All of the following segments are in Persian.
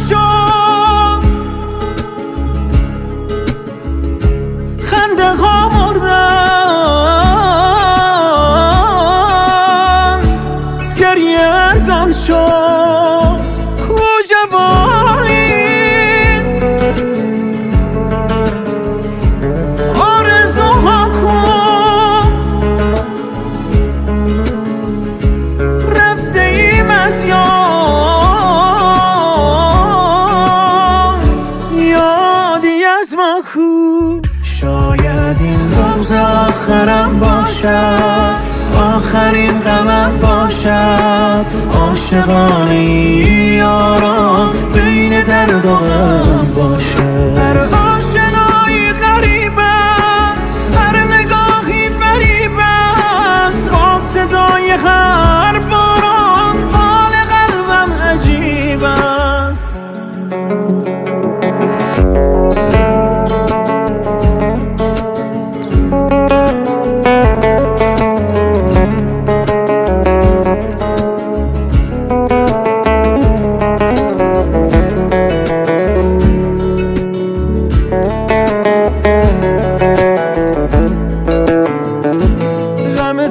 شد، خنده ها مردن، گریه ارزان شد. کو جوانی آرزوها کن، رفته ایم از یادی از ما کو. شاید این روز آخرم باشد، آخرین غمم باشد. عاشقانه یاران بین درد و غم باشد. هر آشنایی غریب است، هر نگاهی فریب است. با صدای هر باران حال قلبم عجیب است.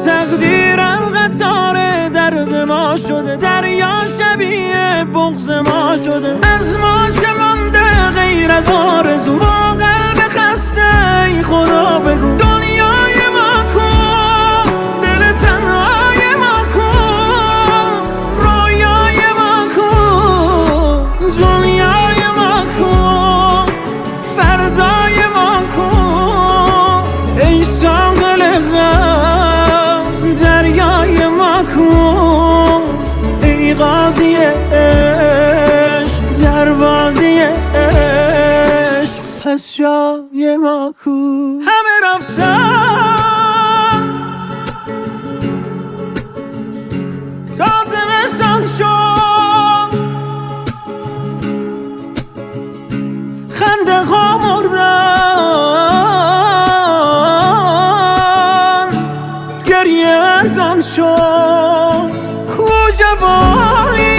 تقدیرم قطار درد ما شده، دریا شبیه بغض ما شده. از ما چه مانده غیر از آرزو؟ با قلب خسته ای خدا بگو دنیای ما کن، دل تنهای ما کن، رویای ما کن، دنیای ما کن، فردای ما کن. ای ساحل دریای ما کن، ای قاضی عشق دروازی عشق، پس جای ما کو. همه رفتند تا زمستان شد، خنده ها مردن، گریه ارزان شد. کو جوانی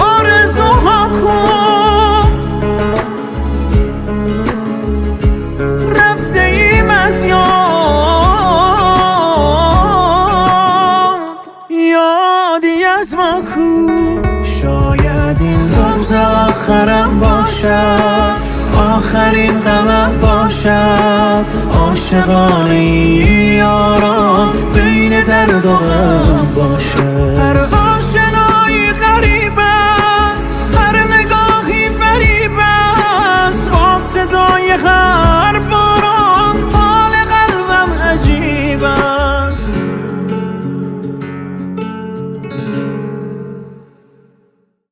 آرزوها کن، رفته ایم از یادی از ما کو. شاید این روز آخرم باشد، آخرین غمم باشد. عاشقانه یاران بین درد و غم